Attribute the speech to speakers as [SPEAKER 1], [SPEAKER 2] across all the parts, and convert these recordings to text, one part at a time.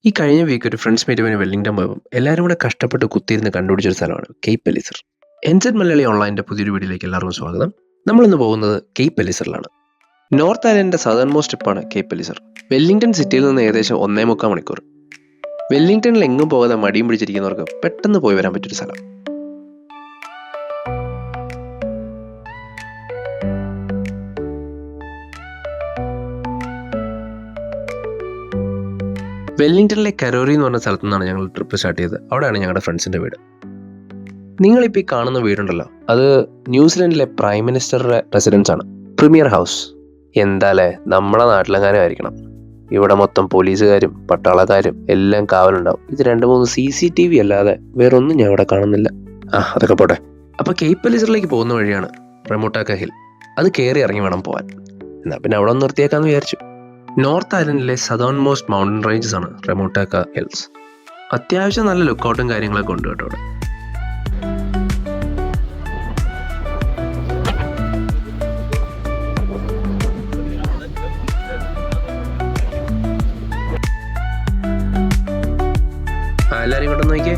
[SPEAKER 1] ഈ കഴിഞ്ഞ വീക്ക് ഒരു ഫ്രണ്ട്സ് മീറ്റുമായി വെല്ലിംഗ്ടൺ പോയപ്പോൾ എല്ലാവരും കൂടെ കഷ്ടപ്പെട്ട് കുത്തിയിരുന്ന് കണ്ടുപിടിച്ചൊരു സ്ഥലമാണ് കേപ്പ് എലിസർ. എൻസെഡ് മലയാളി ഓൺലൈൻ്റെ പുതിയൊരു വീഡിയോയിലേക്ക് എല്ലാവർക്കും സ്വാഗതം. നമ്മളിന്ന് പോകുന്നത് കേപ്പ് എലിസറിലാണ്. നോർത്ത് ഐലൻഡിൻ്റെ സദേൺ മോസ്റ്റ് ടിപ്പാണ് കേപ്പ് എലിസർ. വെല്ലിംഗ്ടൺ സിറ്റിയിൽ നിന്ന് ഏകദേശം 1.25 മണിക്കൂർ. വെല്ലിംഗ്ടണിൽ എങ്ങും പോകാതെ മടിയും പിടിച്ചിരിക്കുന്നവർക്ക് പെട്ടെന്ന് പോയി വരാൻ പറ്റിയൊരു സ്ഥലം. വെല്ലിംഗ്ടണിലെ കരോറി എന്ന് പറഞ്ഞ സ്ഥലത്തു നിന്നാണ് ഞങ്ങൾ ട്രിപ്പ് സ്റ്റാർട്ട് ചെയ്തത്. അവിടെയാണ് ഞങ്ങളുടെ ഫ്രണ്ട്സിൻ്റെ വീട്. നിങ്ങളിപ്പോൾ ഈ കാണുന്ന വീടുണ്ടല്ലോ, അത് ന്യൂസിലൻഡിലെ പ്രൈം മിനിസ്റ്ററുടെ റെസിഡൻസ് ആണ്, പ്രീമിയർ ഹൗസ്. എന്താല്ലേ, നമ്മുടെ നാട്ടിലെങ്ങാനും ആയിരിക്കണം. ഇവിടെ മൊത്തം പോലീസുകാരും പട്ടാളക്കാരും എല്ലാം കാവലുണ്ടാവും. ഇത് 2-3 CCTV അല്ലാതെ വേറൊന്നും ഞാൻ ഇവിടെ കാണുന്നില്ല. അതൊക്കെ പോട്ടെ. അപ്പോൾ കേപ്പ് എലിസറിലേക്ക് പോകുന്ന വഴിയാണ് റെമോട്ടാക്ക ഹിൽ. അത് കയറി ഇറങ്ങി വേണം പോകാൻ. എന്നാൽ പിന്നെ അവിടെ ഒന്ന് നിർത്തിയേക്കാന്ന് വിചാരിച്ചു. നോർത്ത് ഐലൻഡിലെ സദേൺ മോസ്റ്റ് മൗണ്ടൻ റേഞ്ചസ് ആണ് റെമോട്ടാക്ക ഹിൽസ്. അത്യാവശ്യം നല്ല ലുക്കൗട്ടും കാര്യങ്ങളൊക്കെ ഉണ്ട് കേട്ടോ അവിടെ. എല്ലാവരും ഇങ്ങോട്ട് നോക്കിയേ,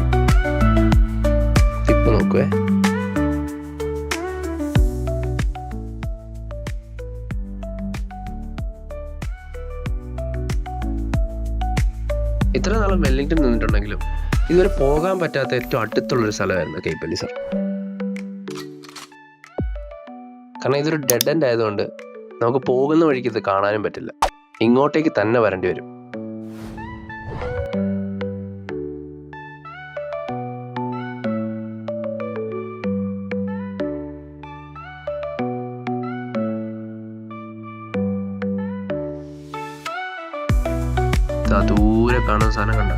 [SPEAKER 1] ഇപ്പൊ നോക്കുവേ. ഇത്ര നാളും വെല്ലിംഗ്ടൺ നിന്നിട്ടുണ്ടെങ്കിലും ഇതുവരെ പോകാൻ പറ്റാത്ത ഏറ്റവും അടുത്തുള്ളൊരു സ്ഥലമായിരുന്നു കേപ്പ് എലിസർ. കാരണം ഇതൊരു ഡെഡ് എൻഡ് ആയതുകൊണ്ട് നമുക്ക് പോകുന്ന വഴിക്ക് ഇത് കാണാനും പറ്റില്ല. ഇങ്ങോട്ടേക്ക് തന്നെ വരേണ്ടി വരും. ദൂരെ കാണുന്ന സാധനം കണ്ട,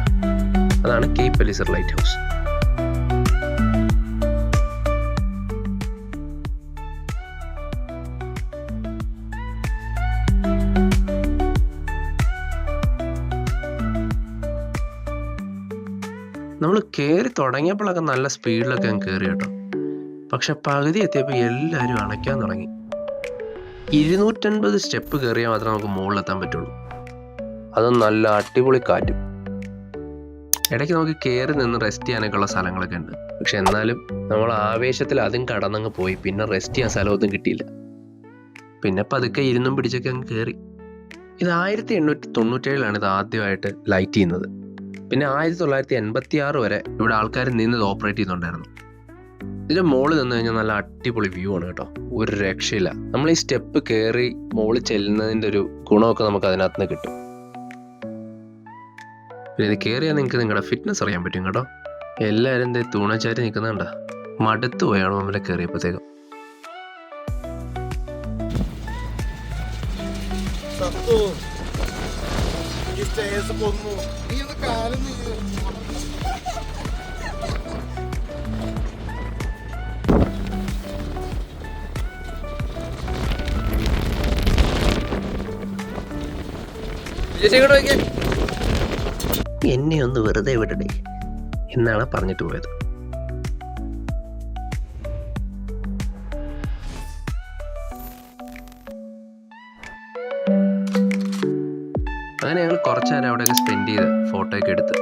[SPEAKER 1] അതാണ് കേപ്പ് എലിസർ ലൈറ്റ് ഹൗസ്. നമ്മൾ കയറി തുടങ്ങിയപ്പോഴൊക്കെ നല്ല സ്പീഡിലൊക്കെ ഞാൻ കയറി കേട്ടോ. പക്ഷെ പകുതി എത്തിയപ്പോൾ എല്ലാവരും അണയ്ക്കാൻ തുടങ്ങി. 250 സ്റ്റെപ്പ് കയറിയാൽ മാത്രമേ നമുക്ക് മുകളിലെത്താൻ പറ്റുള്ളൂ. അതും നല്ല അടിപൊളി കാറ്റും. ഇടയ്ക്ക് നമുക്ക് കയറി നിന്ന് റെസ്റ്റ് ചെയ്യാനൊക്കെ ഉള്ള സ്ഥലങ്ങളൊക്കെ ഉണ്ട്. പക്ഷെ എന്നാലും നമ്മൾ ആവേശത്തിൽ അതും കടന്നങ്ങ് പോയി. പിന്നെ റെസ്റ്റ് ചെയ്യാൻ സ്ഥലമൊന്നും കിട്ടിയില്ല. പിന്നെ പതുക്കെ ഇരുന്നും പിടിച്ചൊക്കെ അങ്ങ് കയറി. ഇത് 1897 ഇത് ആദ്യമായിട്ട് ലൈറ്റ് ചെയ്യുന്നത്. പിന്നെ 1986 വരെ ഇവിടെ ആൾക്കാർ നിന്ന് ഓപ്പറേറ്റ് ചെയ്യുന്നുണ്ടായിരുന്നു. ഇതിൻ്റെ മുകളിൽ നിന്ന് കഴിഞ്ഞാൽ നല്ല അടിപൊളി വ്യൂ ആണ് കേട്ടോ, ഒരു രക്ഷയില്ല. നമ്മൾ ഈ സ്റ്റെപ്പ് കയറി മുകളിൽ ചെല്ലുന്നതിൻ്റെ ഒരു ഗുണമൊക്കെ നമുക്ക് അതിനകത്ത് നിന്ന് കിട്ടും. പിന്നെ ഇത് കയറിയാൽ നിങ്ങൾക്ക് നിങ്ങളുടെ ഫിറ്റ്നസ് അറിയാൻ പറ്റും കേട്ടോ. എല്ലാവരും തൂണച്ചാരി നിൽക്കുന്നുണ്ട, മടുത്തു പോയാണ് നമ്മളെ കയറിയപ്പോഴത്തേക്കും. എന്നെ ഒന്ന് വെറുതെ വിടണേ എന്നാണ് പറഞ്ഞിട്ട് പോയത്. അങ്ങനെ ഞങ്ങൾ കുറച്ച് നേരം അവിടെയൊക്കെ സ്പെൻഡ് ചെയ്ത് ഫോട്ടോ ഒക്കെ എടുത്ത്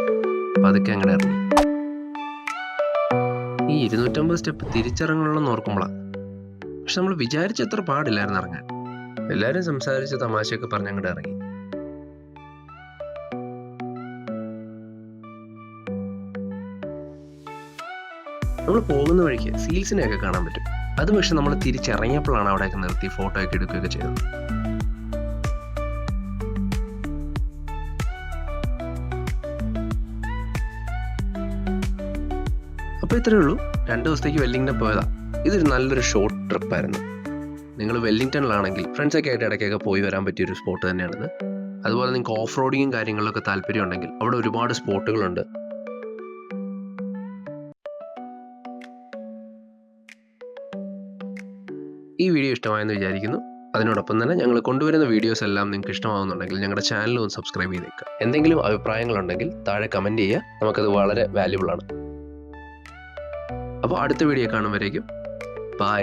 [SPEAKER 1] പതുക്കെ അങ്ങനെ ഇറങ്ങി. ഈ 250 സ്റ്റെപ്പ് തിരിച്ചിറങ്ങണമെന്ന് ഓർക്കുമ്പോഴാണ്. പക്ഷെ നമ്മൾ വിചാരിച്ചത്ര പാടില്ലായിരുന്നു ഇറങ്ങാൻ. എല്ലാവരും സംസാരിച്ച് തമാശയൊക്കെ പറഞ്ഞ് അങ്ങോട്ട് ഇറങ്ങി. നമ്മൾ പോകുന്ന വഴിക്ക് സീൽസിനെയൊക്കെ കാണാൻ പറ്റും. അത് പക്ഷെ നമ്മൾ തിരിച്ചിറങ്ങിയപ്പോഴാണ് അവിടെയൊക്കെ നിർത്തി ഫോട്ടോ ഒക്കെ എടുക്കുകയൊക്കെ ചെയ്തത്. അപ്പോൾ ഇത്രയേ ഉള്ളൂ. 2 ദിവസത്തേക്ക് വെല്ലിംഗ്ടൺ പോയതാ. ഇതൊരു നല്ലൊരു ഷോർട്ട് ട്രിപ്പായിരുന്നു. നിങ്ങൾ വെല്ലിംഗ്ടണിലാണെങ്കിൽ ഫ്രണ്ട്സൊക്കെ ആയിട്ട് ഇടയ്ക്കൊക്കെ പോയി വരാൻ പറ്റിയൊരു സ്പോട്ട് തന്നെയാണിത്. അതുപോലെ നിങ്ങൾക്ക് ഓഫ് റോഡിങ്ങും കാര്യങ്ങളിലൊക്കെ താല്പര്യം ഉണ്ടെങ്കിൽ അവിടെ ഒരുപാട് സ്പോട്ടുകളുണ്ട്. ഈ വീഡിയോ ഇഷ്ടമായെന്ന് വിചാരിക്കുന്നു. അതിനോടൊപ്പം തന്നെ ഞങ്ങൾ കൊണ്ടുവരുന്ന വീഡിയോസ് എല്ലാം നിങ്ങൾക്ക് ഇഷ്ടമാകുന്നുണ്ടെങ്കിൽ ഞങ്ങളുടെ ചാനൽ ഒന്ന് സബ്സ്ക്രൈബ് ചെയ്തേക്കുക. എന്തെങ്കിലും അഭിപ്രായങ്ങളുണ്ടെങ്കിൽ താഴെ കമൻറ്റ് ചെയ്യുക. നമുക്കത് വളരെ വാല്യുബിൾ ആണ്. അപ്പോൾ അടുത്ത വീഡിയോ കാണുമ്പോഴേക്കും ബൈ.